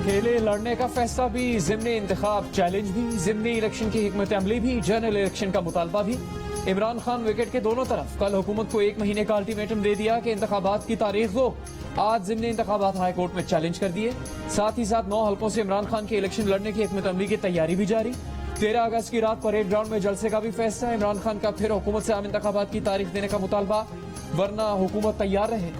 अकेले लड़ने का फैसला भी, ज़िम्नी इंतखाब चैलेंज भी, ज़िम्नी इलेक्शन की हिकमत अमली भी, जनरल इलेक्शन का मुतालबा भी। इमरान खान विकेट के दोनों तरफ। कल हुकूमत को 1 महीने का अल्टीमेटम दे दिया कि इंतखाबात की तारीख दो। आज ज़िम्नी इंतखाबात हाई कोर्ट में चैलेंज कर दिए। साथ ही साथ 9 हल्कों से इमरान खान के इलेक्शन लड़ने की हिकमत अमली की तैयारी भी जारी। 13 अगस्त की रात परेड ग्राउंड में जलसे का भी फैसला। इमरान खान का फिर हुकूमत से आम इंतखाबात की तारीख देने का मुतालबा, वरना हुकूमत तैयार रहे।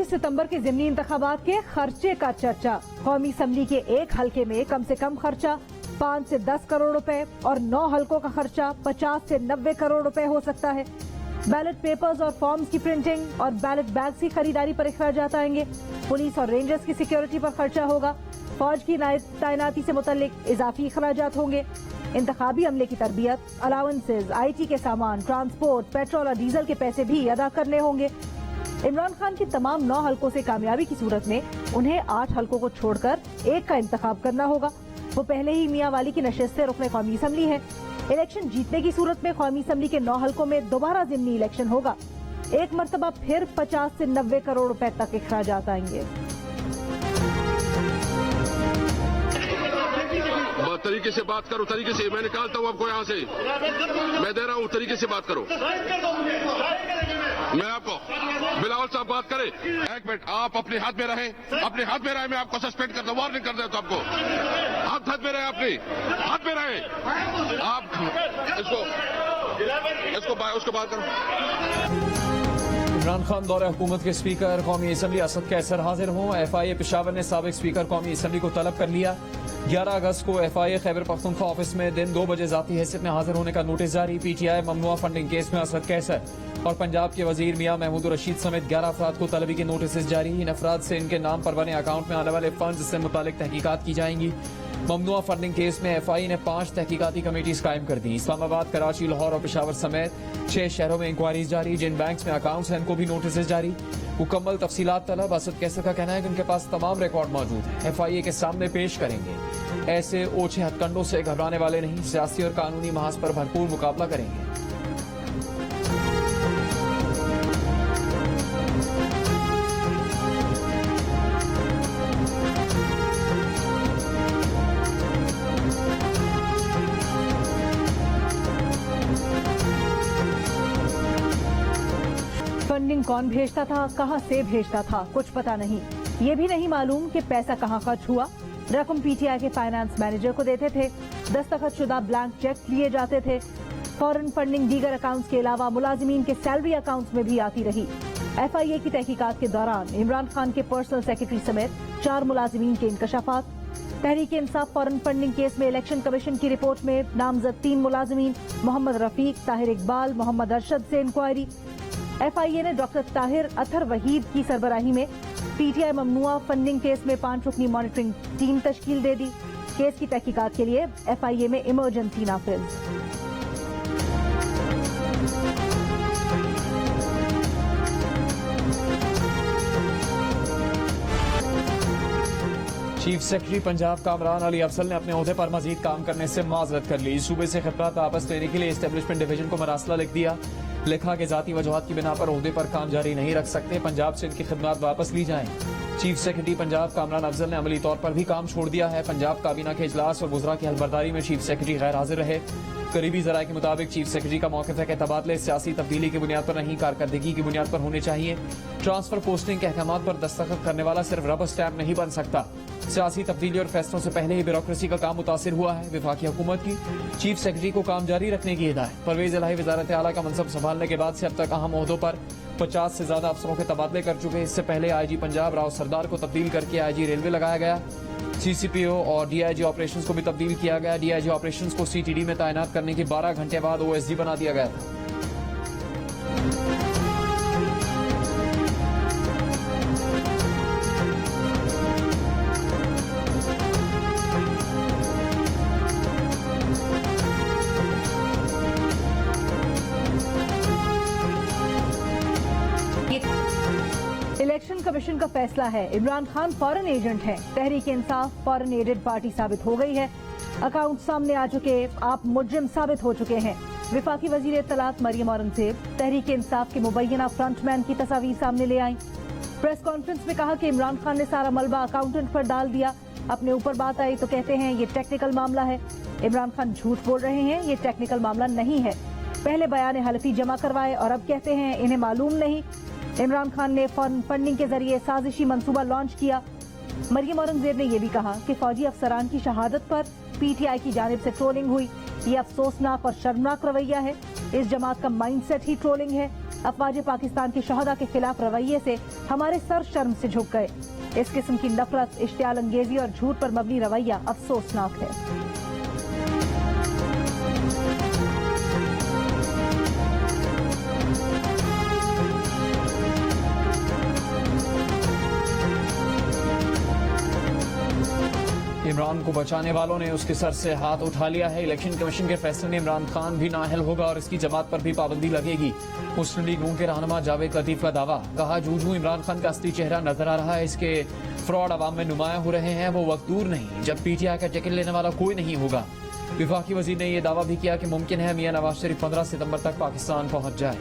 सितंबर के ज़िमनी इंतखाबात के खर्चे का चर्चा। कौमी असम्बली के एक हल्के में कम से कम खर्चा 5 से 10 करोड़ रुपए और 9 हल्कों का खर्चा 50 से 90 करोड़ रुपए हो सकता है। बैलेट पेपर्स और फॉर्म्स की प्रिंटिंग और बैलेट बैग्स की खरीदारी पर अखराजात आएंगे। पुलिस और रेंजर्स की सिक्योरिटी पर खर्चा होगा। फौज की तैनाती से मुतल्लिक इजाफी अखराजात होंगे। इंतखाबी अमले की तरबियत, अलाउंसेज, IT के सामान, ट्रांसपोर्ट, पेट्रोल और डीजल के पैसे भी अदा करने होंगे। इमरान खान की तमाम 9 हल्कों से कामयाबी की सूरत में उन्हें 8 हल्कों को छोड़कर एक का इंतखाब करना होगा। वो पहले ही मियां वाली की नशिस्त से रुकने कौमी असम्बली है। इलेक्शन जीतने की सूरत में कौमी असम्बली के 9 हल्कों में दोबारा ज़िमनी इलेक्शन होगा। एक मरतबा फिर 50 से 90 करोड़ रुपए तक अखराजात आएंगे। तरीके से बात करो, तरीके से। मैं निकालता हूँ आपको यहाँ से, मैं दे रहा हूँ, तरीके से बात करो। मैं आपको बिलावल साहब बात करें। एक मिनट, आप अपने हाथ में रहे, अपने हाथ में रहे। मैं आपको सस्पेंड करता हूँ, वार्निंग कर देता हूँ आपको। हाथ में रहे, अपने हाथ में रहे। आप उसको बात करो। इमरान खान दौरे हुकूमत के स्पीकर कौमी असम्बली असद कैसर हाजिर हों। FIA पेशावर ने साबिक स्पीकर कौमी असम्बली को तलब कर लिया। 11 अगस्त को FIA खैबर पख्तूनख्वा ऑफिस में दिन 2 बजे जाती हैसियत में हाजिर होने का नोटिस जारी। PTI ममनुआ फंडिंग केस में असद कैसर और पंजाब के वजीर मियां महमूद रशीद समेत 11 अफराद को तलबी के नोटिस जारी। इन अफराद से इनके नाम पर बने अकाउंट में आने वाले फंड से मुतालिक तहकीकात की जाएंगी। ममनुआ फंडिंग केस में FIA ने 5 तहकीकाती कमेटीज कायम कर दी। इस्लामाबाद, कराची, लाहौर और पेशावर समेत 6 शहरों में इंक्वायरीज जारी। जिन बैंक्स में अकाउंट्स हैं उनको भी नोटिस जारी। मुकम्मल तफसीलात तलब। असद कैसर का कहना है कि उनके पास तमाम रिकॉर्ड मौजूद है, FIA के सामने पेश करेंगे। ऐसे ओछे हथकंडों से घबराने वाले नहीं, सियासी और कानूनी महाज पर भरपूर मुकाबला करेंगे। फंडिंग कौन भेजता था, कहां से भेजता था, कुछ पता नहीं। ये भी नहीं मालूम कि पैसा कहां खर्च हुआ। रकम PTI के फाइनेंस मैनेजर को देते थे। दस्तखतशुदा ब्लैंक चेक लिए जाते थे। फॉरेन फंडिंग दीगर अकाउंट्स के अलावा मुलाजिमीन के सैलरी अकाउंट्स में भी आती रही। FIA की तहकीकात के दौरान इमरान खान के पर्सनल सेक्रेटरी समेत 4 मुलाजिमीन के इंकशाफात। Tehreek Insaf foreign funding case में इलेक्शन कमीशन की रिपोर्ट में नामजद 3 मुलाजिमीन मोहम्मद रफीक, ताहिर इकबाल, मोहम्मद अरशद से इंक्वायरी। FIA ने डॉक्टर ताहिर अथर वहीद की सरबराही में PTI ममनुआ फंडिंग केस में 5 रुकनी मॉनिटरिंग टीम तश्कील दे दी। केस की तहकीकात के लिए FIA में इमरजेंसी नाफिज। चीफ सेक्रेटरी पंजाब कामरान अली अफसल ने अपने ओहदे पर मजीद काम करने से माजरत कर ली। सूबे से खिदमत वापस लेने के लिए एस्टेब्लिशमेंट डिवीजन को मरासला लिख दिया। लिखा कि जाती वजूहात की बिना पर ओहदे पर काम जारी नहीं रख सकते, पंजाब से इनकी खिदमत वापस ली जाएं। चीफ सेक्रेटरी पंजाब कामरान अफजल ने अमली तौर पर भी काम छोड़ दिया है। पंजाब काबीना के इजलास और वुज़रा की हलबर्दारी में चीफ सेक्रेटरी गैर हाजिर रहे। करीबी जराये के मुताबिक चीफ सेक्रेटरी का मौक़िफ़ है कि तबादले सियासी तब्दीली की बुनियाद पर नहीं, कारकर्दगी की बुनियाद पर होने चाहिए। ट्रांसफर पोस्टिंग के अहकामात पर दस्तखत करने वाला सिर्फ रबर स्टैम्प नहीं बन सकता। सियासी तब्दीली और फैसलों से पहले ही ब्यूरोक्रेसी का काम मुतासिर हुआ है। वफाकी हुकूमत की चीफ सेक्रेटरी को काम जारी रखने की हिदायत। परवेज इलाही वज़ारत आला का मनसब संभालने के बाद से अब तक अहम ओहदों पर 50 से ज्यादा अफसरों के तबादले कर चुके। इससे पहले IG पंजाब राव सरदार को तब्दील करके IG रेलवे लगाया गया। CCPO और DIG ऑपरेशंस को भी तब्दील किया गया। DIG ऑपरेशंस को CTD में तैनात करने के 12 घंटे बाद OSD बना दिया गया था। इलेक्शन कमीशन का फैसला है, इमरान खान फॉरेन एजेंट हैं। Tehreek Insaf foreign added party साबित हो गई है। अकाउंट सामने आ चुके, आप मुजरिम साबित हो चुके हैं। विफाकी वजीर इत्तलात मरियम औरंगजेब तहरीक इंसाफ के मुबैना फ्रंटमैन की तस्वीर सामने ले आईं। प्रेस कॉन्फ्रेंस में कहा कि इमरान खान ने सारा मलबा अकाउंटेंट पर डाल दिया। अपने ऊपर बात आई तो कहते हैं ये टेक्निकल मामला है। इमरान खान झूठ बोल रहे हैं, ये टेक्निकल मामला नहीं है। पहले बयान हलफी जमा करवाए और अब कहते हैं इन्हें मालूम नहीं। इमरान खान ने फंडिंग के जरिए साजिशी मंसूबा लॉन्च किया। मरियम औरंगजेब ने यह भी कहा कि फौजी अफसरान की शहादत पर पीटीआई की जानिब से ट्रोलिंग हुई। ये अफसोसनाक और शर्मनाक रवैया है। इस जमात का माइंडसेट ही ट्रोलिंग है। अफवाज पाकिस्तान के शहदा के खिलाफ रवैये से हमारे सर शर्म से झुक गए। इस किस्म की नफरत, इश्तियाल अंगेजी और झूठ पर मबनी रवैया अफसोसनाक है। इमरान को बचाने वालों ने उसके सर से हाथ उठा लिया है। इलेक्शन कमीशन के फैसले में इमरान खान भी नाअहल होगा और इसकी जमात पर भी पाबंदी लगेगी। मुस्लिम लीग नून के रहनुमा जावेद लतीफ का दावा। कहा जूझू इमरान खान का असली चेहरा नजर आ रहा है। इसके फ्रॉड अवाम में नुमायां हो रहे हैं। वो वक्त दूर नहीं जब पीटीआई का टिकट लेने वाला कोई नहीं होगा। विफाकी वजीर ने यह दावा भी किया कि मुमकिन है मियां नवाज शरीफ 15 सितंबर तक पाकिस्तान पहुंच जाए।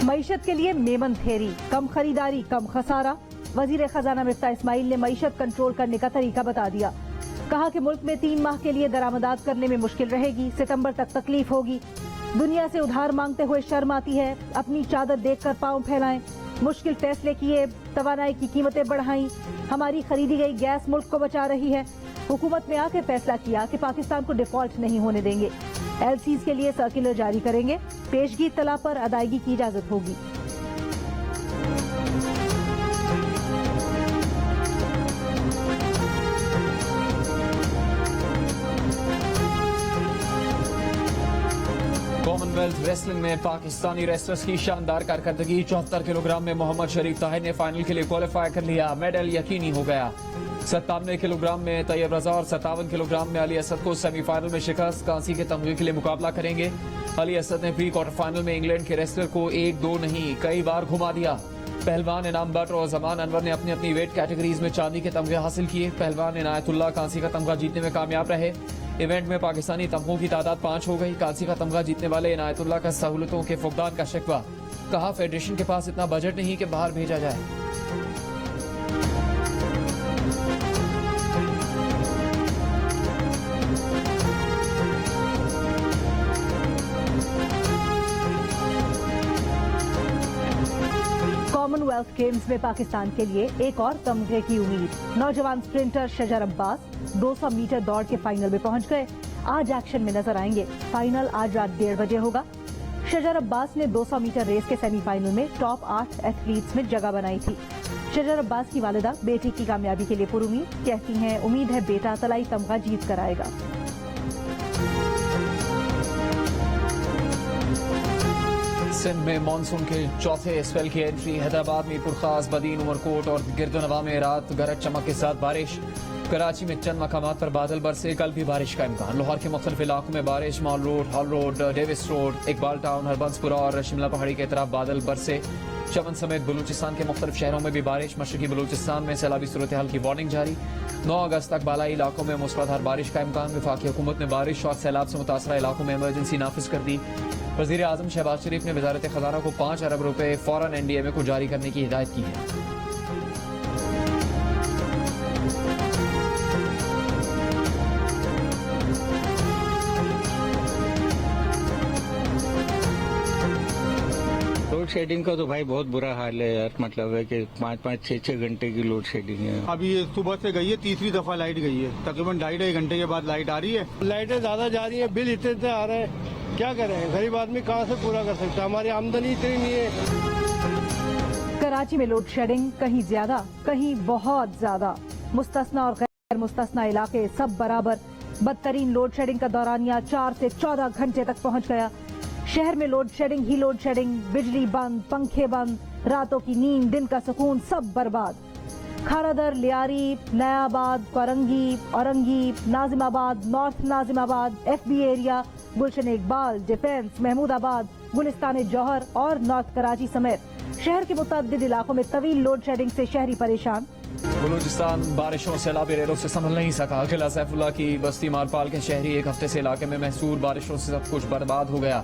मईशत के लिए मेमन थेरी, कम खरीदारी कम खसारा। वजीर खजाना मिफ्ता इस्माइल ने मईशत कंट्रोल करने का तरीका बता दिया। कहा कि मुल्क में 3 माह के लिए दरामदात करने में मुश्किल रहेगी। सितंबर तक तकलीफ होगी। दुनिया से उधार मांगते हुए शर्म आती है। अपनी चादर देखकर पांव फैलाएं। मुश्किल फैसले किए, तवानाई की कीमतें बढ़ाई। हमारी खरीदी गई गैस मुल्क को बचा रही है। हुकूमत ने आकर फैसला किया कि पाकिस्तान को डिफॉल्ट नहीं होने देंगे। एलसीज के लिए सर्कुलर जारी करेंगे। पेशगी इत्तला पर अदायगी की इजाजत होगी। कॉमनवेल्थ रेसलिंग में पाकिस्तानी रेसलर्स की शानदार कारकर्दगी। 74 किलोग्राम में मोहम्मद शरीफ ताहिर ने फाइनल के लिए क्वालिफाई कर लिया। मेडल यकीनी हो गया। 97 किलोग्राम में तैयब रजा और 57 किलोग्राम में अली असद को सेमीफाइनल में शिकस्त। कांसी के तमगे के लिए मुकाबला करेंगे। अली असद ने प्री क्वार्टर फाइनल में इंग्लैंड के रेसलर को 1-2 नहीं कई बार घुमा दिया। पहलवान इनाम बट और जमान अनवर ने अपनी अपनी वेट कैटेगरीज में चांदी के तमगे हासिल किए। पहलवान इनायतुल्लाह कांसी का तमगा जीतने में कामयाब रहे। इवेंट में पाकिस्तानी तमगों की तादाद 5 हो गई। कांसी का तमगा जीतने वाले इनायतुल्लाह का सहूलतों के फुकदान का शिकवा। कहा फेडरेशन के पास इतना बजट नहीं कि बाहर भेजा जाए। कॉमनवेल्थ गेम्स में पाकिस्तान के लिए एक और तमगे की उम्मीद। नौजवान स्प्रिंटर शजर अब्बास 200 मीटर दौड़ के फाइनल में पहुंच गए। आज एक्शन में नजर आएंगे। फाइनल आज रात 1:30 बजे होगा। शजर अब्बास ने 200 मीटर रेस के सेमीफाइनल में टॉप 8 एथलीट्स में जगह बनाई थी। शजर अब्बास की वालिदा बेटी की कामयाबी के लिए पुरुमीद। कहती हैं उम्मीद है बेटा तलाई तमगा जीत कर आएगा। सिंध में मानसून के चौथे स्पेल की एंट्री। हैदराबाद, मीरपुर खास, बदीन, उमरकोट और गिरदोनवा में रात गरज चमक के साथ बारिश। कराची में चंद मकामात पर बादल बरसे। कल भी बारिश का इम्कान। लाहौर के मुख्तलिफ इलाकों में बारिश। Mall road, hall road, Davis road, Iqbal town, Harbanspura और शिमला पहाड़ी के तरफ बादल बरसे। चमन समेत बलूचिस्तान के मुख्तलिफ शहरों में भी बारिश। मशरकी बलूचिस्तान में सैलाबी सूरत हाल की वार्निंग जारी। 9 अगस्त तक बालाई इलाकों में मूसलाधार बारिश का इम्कान। वफाकी हुकूमत ने बारिश और सैलाब से मुतासरा इलाकों में इमरजेंसी नाफिज कर दी। वजीर आजम शहबाज शरीफ ने वजारत खजाना को 5 अरब रुपए फौरन एनडीएमए को जारी करने की हिदायत की है। लोड शेडिंग का तो भाई बहुत बुरा हाल है यार। मतलब है कि 5-5, 6-6 घंटे की लोड शेडिंग है। अभी ये सुबह से गई है, तीसरी दफा लाइट गई है। तकरीबन 2.5 घंटे के बाद लाइट आ रही है। लाइटें ज्यादा जा रही है, बिल इतने आ रहे हैं, क्या करें? गरीब आदमी कहाँ से पूरा कर सकता है? हमारी आमदनी इतनी नहीं है। कराची में लोड शेडिंग कहीं ज्यादा, कहीं बहुत ज्यादा। मुस्तस्ना और गैर मुस्तस्ना इलाके सब बराबर। बदतरीन लोड शेडिंग का दौरानिया 4 से 14 घंटे तक पहुंच गया। शहर में लोड शेडिंग ही लोड शेडिंग। बिजली बंद, पंखे बंद, रातों की नींद, दिन का सुकून सब बर्बाद। Kharadar, Lyari, Nayabad, Korangi, Orangi, Nazimabad, north Nazimabad, FB area, Gulshan Iqbal, defence, Mehmoodabad, Gulistan Jauhar और नॉर्थ कराची समेत शहर के मुतअद्दिद इलाकों में तवील लोड शेडिंग से शहरी परेशान। बलूचिस्तान बारिशों से सैलाबी रेलों से संभल नहीं सका। किला सैफुल्ला की बस्ती मारपाल के शहरी एक हफ्ते से इलाके में महसूर बारिशों से सब कुछ बर्बाद हो गया।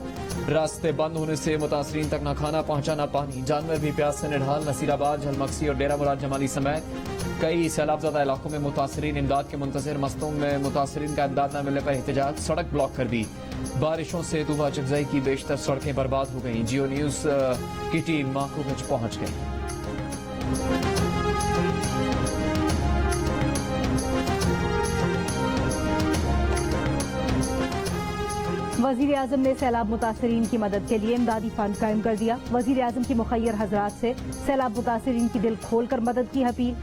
रास्ते बंद होने से मुतासरीन तक न खाना पहुंचा न पानी, जानवर भी प्यास से निढाल। नसीराबाद, झलमक्सी और डेरा मुराद जमाली समेत कई सैलाबज़दा इलाकों में मुतासरीन इमदाद के मुंतज़िर। मस्तूम में मुतासरीन का इमदाद न मिलने पर एहतजाज, सड़क ब्लॉक कर दी। बारिशों से तूफा चकजई की बेशतर सड़कें बर्बाद हो गई। जियो न्यूज की टीम माकूगंज पहुंच गई। वजीर आजम ने सैलाब मुतासरीन की मदद के लिए इमदादी फंड कायम कर दिया। वजीर आजम की मुखय्यर हजरात से सैलाब मुतासरीन की दिल खोल कर मदद की अपील।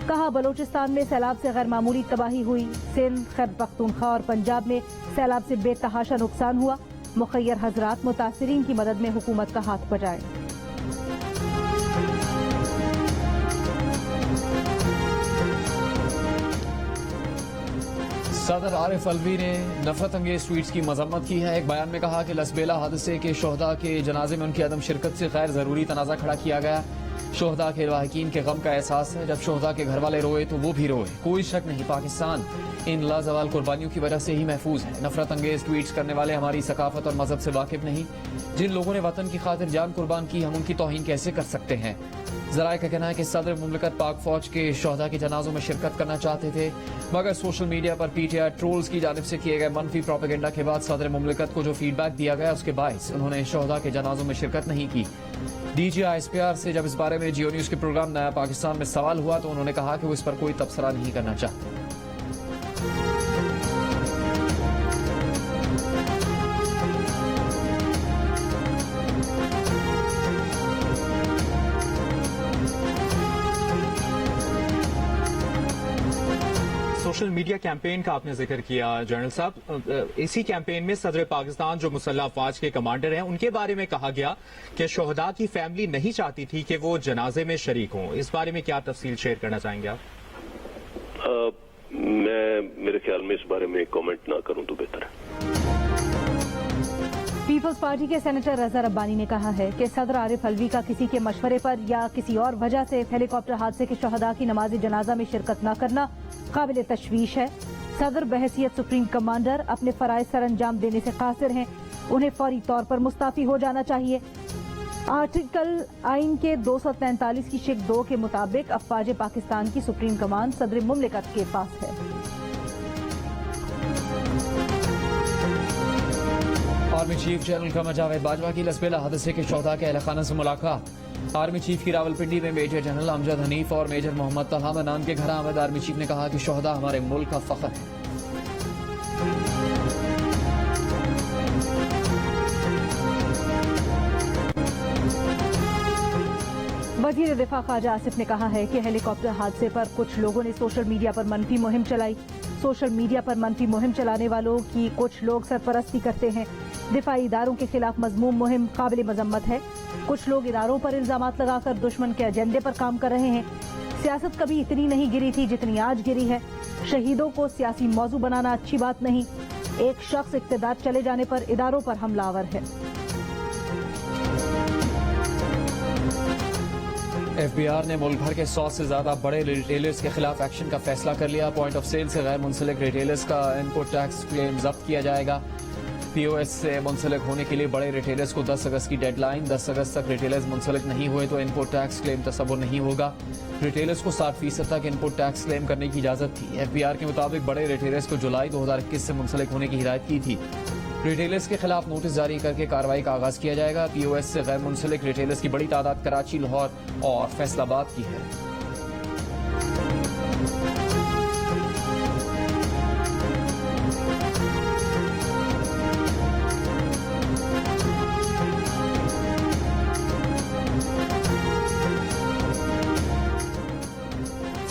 कहा, बलोचिस्तान में सैलाब से गैर मामूली तबाही हुई। सिंध, खैबर पख्तूनख्वा और पंजाब में सैलाब से बेतहाशा नुकसान हुआ। मुखय्यर हजरात मुतासरीन की मदद में हुकूमत का हाथ बटाएं। सदर आरिफ अलवी ने नफरत अंगेज ट्वीट्स की मजम्मत की है। एक बयान में कहा कि लसबेला हादसे के शोहदा के जनाजे में उनकी अदम शिरकत से गैर जरूरी तनाजा खड़ा किया गया। शोहदा के लाहिकीन के गम का एहसास है। जब शोहदा के घर वाले रोए तो वो भी रोए। कोई शक नहीं, पाकिस्तान इन लाजवाल कुर्बानियों की वजह से ही महफूज है। नफरत अंगेज ट्वीट्स करने वाले हमारी सकाफत और मजहब से वाकिफ नहीं। जिन लोगों ने वतन की खातिर जान कुर्बान की, हम उनकी तौहीन कैसे कर सकते हैं। जराए का कहना है कि सदर मुमलिकत पाक फौज के शोहदा के जनाजों में शिरकत करना चाहते थे, मगर सोशल मीडिया पर पीटीआई ट्रोल्स की जानिब से किए गए मनफी प्रोपेगेंडा के बाद सदर मुमलिकत को जो फीडबैक दिया गया उसके बायस उन्होंने शोहदा के जनाजों में शिरकत नहीं की। डीजीआई एसपीआर से जब इस बारे में जियो न्यूज के प्रोग्राम नया पाकिस्तान में सवाल हुआ तो उन्होंने कहा कि वो इस पर कोई तबसरा नहीं करना चाहते। सोशल मीडिया कैंपेन का आपने जिक्र किया जनरल साहब, इसी कैंपेन में सदर पाकिस्तान जो मुसल्लह अफवाज के कमांडर हैं उनके बारे में कहा गया कि शोहदा की फैमिली नहीं चाहती थी कि वो जनाजे में शरीक हों। इस बारे में क्या तफसील शेयर करना चाहेंगे आप? मेरे ख्याल में इस बारे में कमेंट ना करूं तो बेहतर है। पीपल्स पार्टी के सेनेटर रजा रब्बानी ने कहा है कि सदर आरिफ अलवी का किसी के मशवरे पर या किसी और वजह से हेलीकॉप्टर हादसे के शोहदा की नमाज जनाजा में शिरकत न करना काबिल तशवीश है। सदर बहैसियत सुप्रीम कमांडर अपने फराइज सर अंजाम देने से कासिर हैं। उन्हें फौरी तौर पर मुस्ताफी हो जाना चाहिए। आर्टिकल आइन के 243 की शिक 2 के मुताबिक अफवाज पाकिस्तान की सुप्रीम कमान सदर मुमलिकत के पास है। Army chief general Qamar Javed Bajwa की लसबेला हादसे के शोहदा के अहल खाना से मुलाकात। आर्मी चीफ की रावलपिंडी में मेजर जनरल अमजद हनीफ और मेजर मोहम्मद तलहा मनान के घर आमद। आर्मी चीफ ने कहा कि शोहदा हमारे मुल्क का फख्र है। वजीर दिफा ख्वाजा आसिफ ने कहा है कि हेलीकॉप्टर हादसे पर कुछ लोगों ने सोशल मीडिया पर मनफी मुहिम चलाई। सोशल मीडिया पर मनफी मुहिम चलाने वालों की कुछ लोग सरपरस्ती करते हैं। दिफाई इदारों के खिलाफ मजमूम मुहिम काबिल मजम्मत है। कुछ लोग इदारों पर इल्जामात लगाकर दुश्मन के एजेंडे पर काम कर रहे हैं। सियासत कभी इतनी नहीं गिरी थी जितनी आज गिरी है। शहीदों को सियासी मौजू बनाना अच्छी बात नहीं। एक शख्स इख्तिदार चले जाने पर इदारों पर हमलावर है। एफबीआर ने मुल्क भर के 100 से ज्यादा बड़े रिटेलर्स के खिलाफ एक्शन का फैसला कर लिया। पॉइंट ऑफ सेल से गैर मुंसलिक रिटेलर्स का इनपुट टैक्स क्लेम जब्त किया जाएगा। पीओएस से मुंसलिक होने के लिए बड़े रिटेलर्स को 10 अगस्त की डेडलाइन। 10 अगस्त तक रिटेलर्स मुंसलिक नहीं हुए तो इनपुट टैक्स क्लेम तस्वुर नहीं होगा। रिटेलर्स को 60% तक इनपुट टैक्स क्लेम करने की इजाजत थी। एफबीआर के मुताबिक बड़े रिटेलर्स को जुलाई 2021 से मुंसलिक होने की हिदायत की थी। रिटेलर्स के खिलाफ नोटिस जारी करके कार्रवाई का आगाज किया जाएगा। पीओएस से गैर मुंसलिक रिटेलर्स की बड़ी तादाद कराची, लाहौर और फैसलाबाद की है।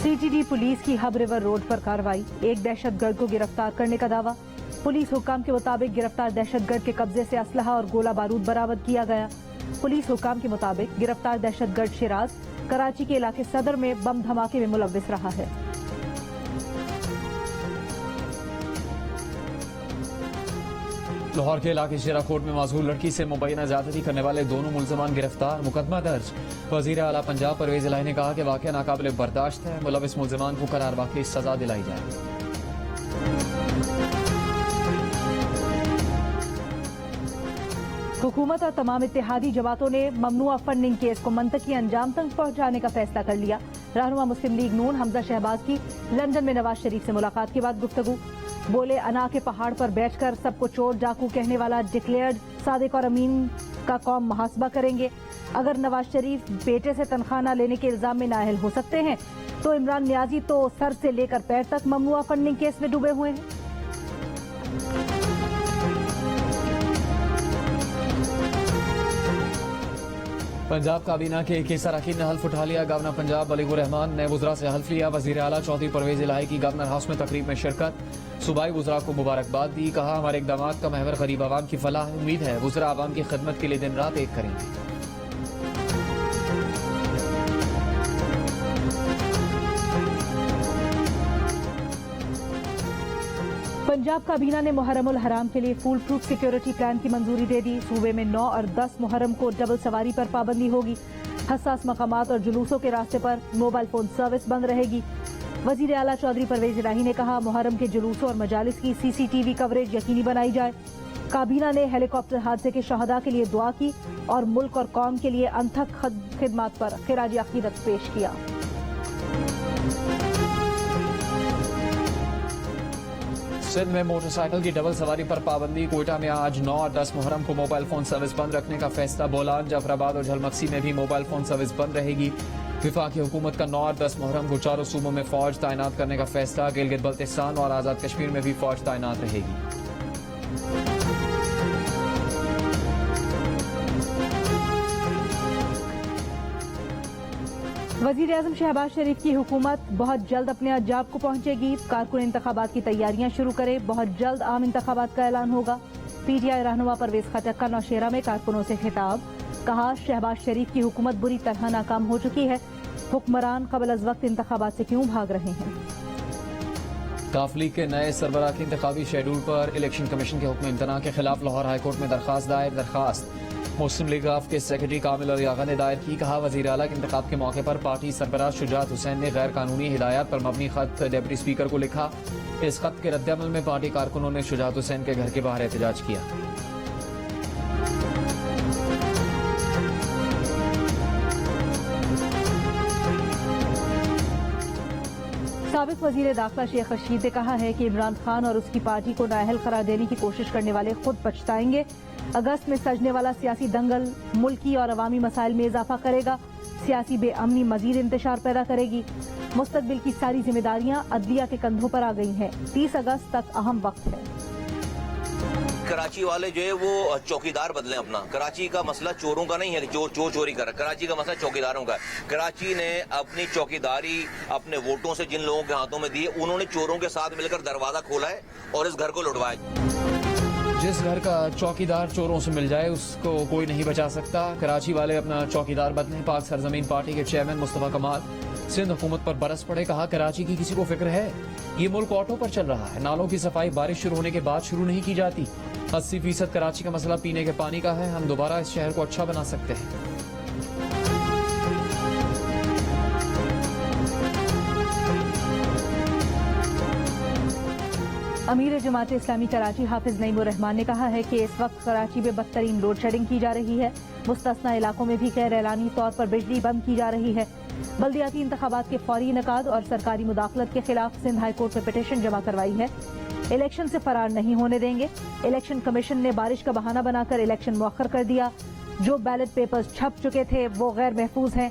सीटीडी पुलिस की हब रिवर रोड पर कार्रवाई। एक दहशतगर्द को गिरफ्तार करने का दावा। पुलिस हुकाम के मुताबिक गिरफ्तार दहशतगर्द के कब्जे से असलहा और गोला बारूद बरामद किया गया। पुलिस हुकाम के मुताबिक गिरफ्तार दहशतगर्द शिराज कराची के इलाके सदर में बम धमाके में मुलव्विस रहा है। लाहौर के इलाके शेरा कोट में मासूल लड़की से मुबैना ज्यादती करने वाले दोनों मुलजमान गिरफ्तार, मुकदमा दर्ज। वजीर आला पंजाब परवेज इलाही ने कहा कि वाकया नाकाबिल बर्दाश्त है, मुलविस मुलजमान को करार वाकई सजा दिलाई जाए। हुकूमत और तमाम इत्तेहादी जमातों ने ममनुआ फंडिंग केस को मंतकी अंजाम तक पहुंचाने का फैसला कर लिया। रहनुमा मुस्लिम लीग नून हमजा शहबाज की लंदन में नवाज शरीफ से मुलाकात के बाद गुफ्तगू। बोले, अना के पहाड़ पर बैठकर सबको चोर डाकू कहने वाला डिक्लेयर्ड सादिक और अमीन का कौम मुहासबा करेंगे। अगर नवाज शरीफ बेटे से तनख्वाह न लेने के इल्जाम में नाअहल हो सकते हैं तो इमरान नियाजी तो सर से लेकर पैर तक ममनुआ फंडिंग केस में डूबे हुए हैं। पंजाब काबीना के 21 अरकान ने हल्फ उठा लिया। गवर्नर पंजाब वलीउर रहमान ने वज़रा से हल्फ लिया। वज़ीर आला चौधरी परवेज इलाही की गवर्नर हाउस में तकरीब में शिरकत। सूबाई वज़रा को मुबारकबाद दी। कहा, हमारे इक़दामात का महवर गरीब आवाम की फलाह है। उम्मीद है वज़रा आवाम की खिदमत के लिए दिन रात एक करेंगे। पंजाब काबीना ने मुहर्रमुल हराम के लिए फूल प्रूफ सिक्योरिटी प्लान की मंजूरी दे दी। सूबे में 9 और 10 मुहर्रम को डबल सवारी पर पाबंदी होगी। हसास मकामात और जुलूसों के रास्ते पर मोबाइल फोन सर्विस बंद रहेगी। वजीर आला चौधरी परवेज इलाही ने कहा, मुहर्रम के जुलूसों और मजालिस की CCTV कवरेज यकीनी बनाई जाए। काबीना ने हेलीकॉप्टर हादसे के शहदा के लिए दुआ की और मुल्क और कौम के लिए अनथक खिदमत पर खिराज अकीदत पेश किया। सिंध में मोटरसाइकिल की डबल सवारी पर पाबंदी। कोयटा में आज 9 और 10 मुहर्रम को मोबाइल फोन सर्विस बंद रखने का फैसला। बोलान, जाफराबाद और झलमक्सी में भी मोबाइल फोन सर्विस बंद रहेगी। विफाकी हुकूमत का 9 और 10 मुहर्रम को चारों सूबों में फौज तैनात करने का फैसला। गिलगित बल्तिस्तान और आजाद कश्मीर में भी फौज तैनात रहेगी। वजीर आजम शहबाज शरीफ की हुकूमत बहुत जल्द अपने अजाब को पहुंचेगी। कारकुन इंतखाबात की तैयारियां शुरू करे। बहुत जल्द आम इंतखाबात का ऐलान होगा। PTI रहनुमा परवेज खटक का नौशेरा में कारकुनों से खिताब। कहा, शहबाज शरीफ की हुकूमत बुरी तरह नाकाम हो चुकी है। हुक्मरान कबल अज वक्त इंतखाबात से क्यों भाग रहे हैं। काफ लीग के नए सरबराह के इंतखाबी शेड्यूल पर इलेक्शन कमीशन के हुक्म इम्तना के खिलाफ लाहौर हाईकोर्ट में दरखास्त दायर। दरखास्त मुस्लिम लीग ऑफ के सेक्रेटरी कामिल अली आगा ने दायर की। कहा, वजीर आला के इंतखाब के मौके पर पार्टी सरबराह शुजात हुसैन ने गैर कानूनी हिदायत पर मबनी खत डिप्टी स्पीकर को लिखा। इस खत के रद्दअमल में पार्टी कारकुनों ने शुजात हुसैन के घर के बाहर एहतजाज किया। साबिक वजीर दाखिला शेख रशीद ने कहा है कि इमरान खान और उसकी पार्टी को नाअहल करार देने की कोशिश करने वाले खुद पछताएंगे। अगस्त में सजने वाला सियासी दंगल मुल्की और अवामी मसाइल में इजाफा करेगा। सियासी बेअमनी मजीद इंतशार पैदा करेगी। मुस्तकबिल की सारी जिम्मेदारियां अदलिया के कंधों पर आ गई हैं। 30 अगस्त तक अहम वक्त है। कराची वाले जो है वो चौकीदार बदलें अपना। कराची का मसला चोरों का नहीं है कि चोर चोरी कर। कराची का मसला चौकीदारों का है। कराची ने अपनी चौकीदारी अपने वोटों से जिन लोगों के हाथों में दी है, उन्होंने चोरों के साथ मिलकर दरवाजा खोला है और इस घर को लुटवाया। जिस घर का चौकीदार चोरों से मिल जाए उसको कोई नहीं बचा सकता। कराची वाले अपना चौकीदार बदले। पाक सरजमीन पार्टी के चेयरमैन मुस्तफा कमाल सिंध हुकूमत पर बरस पड़े। कहा, कराची की किसी को फिक्र है? ये मुल्क ऑटो पर चल रहा है। नालों की सफाई बारिश शुरू होने के बाद शुरू नहीं की जाती। 80% कराची का मसला पीने के पानी का है। हम दोबारा इस शहर को अच्छा बना सकते हैं। अमीर जमात इस्लामी कराची हाफिज नईमुर रहमान ने कहा है कि इस वक्त कराची में बदतरीन लोड शेडिंग की जा रही है। मुस्तस्ना इलाकों में भी गैर एलानी तौर पर बिजली बंद की जा रही है। बल्दियाती इंतखाबात के फौरी इनकाद और सरकारी मुदाखलत के खिलाफ सिंध हाईकोर्ट में पिटीशन जमा करवाई है। इलेक्शन से फरार नहीं होने देंगे। इलेक्शन कमीशन ने बारिश का बहाना बनाकर इलेक्शन मुअख्खर कर दिया। जो बैलेट पेपर्स छप चुके थे वो गैर महफूज हैं।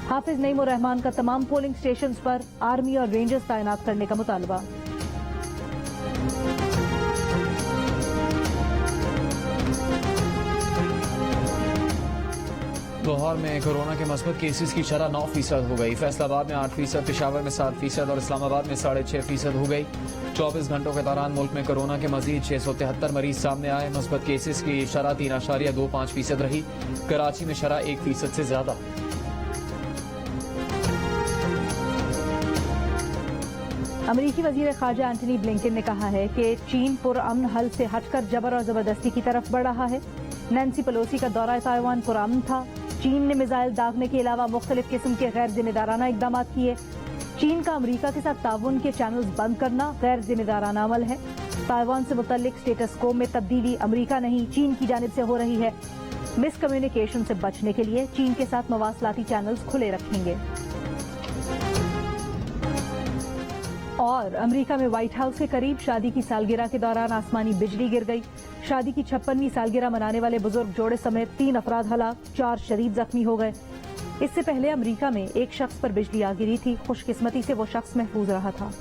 हाफिज नईमुर रहमान का तमाम पोलिंग स्टेशन पर आर्मी और रेंजर्स तैनात करने का मुतालबा। लाहौर में कोरोना के मस्बत केसेस की शरह 9% हो गई। फैसलाबाद में 8%, पेशावर में 7% और इस्लामाबाद में 6.5% हो गई। 24 घंटों के दौरान मुल्क में कोरोना के मजीद 673 मरीज सामने आए। मस्बत केसेस की शरह 3.25% रही। कराची में शरह 1% से ज्यादा। अमरीकी वजीर खारजा एंटनी ब्लिंकन ने कहा है कि चीन पुरअमन हल से हटकर जबर और जबरदस्ती की तरफ बढ़ रहा है। नैन्सी पेलोसी का दौरा ताइवान पुरअमन था। चीन ने मिसाइल दागने के अलावा मुख्तलिफ किस्म के गैर जिम्मेदाराना इकदाम किए। चीन का अमरीका के साथ ताउन के चैनल्स बंद करना गैर जिम्मेदाराना अमल है। ताइवान से मुतल्लिक स्टेटस को में तब्दीली अमरीका नहीं चीन की जानिब से हो रही है। मिसकम्युनिकेशन से बचने के लिए चीन के साथ मवासलाती चैनल्स खुले रखेंगे। और अमेरिका में व्हाइट हाउस के करीब शादी की सालगिरह के दौरान आसमानी बिजली गिर गई। शादी की 56वीं सालगिरह मनाने वाले बुजुर्ग जोड़े समेत 3 अफराद हलाक, 4 शदीद जख्मी हो गए। इससे पहले अमेरिका में एक शख्स पर बिजली आ गिरी थी। खुशकिस्मती से वो शख्स महफूज रहा था।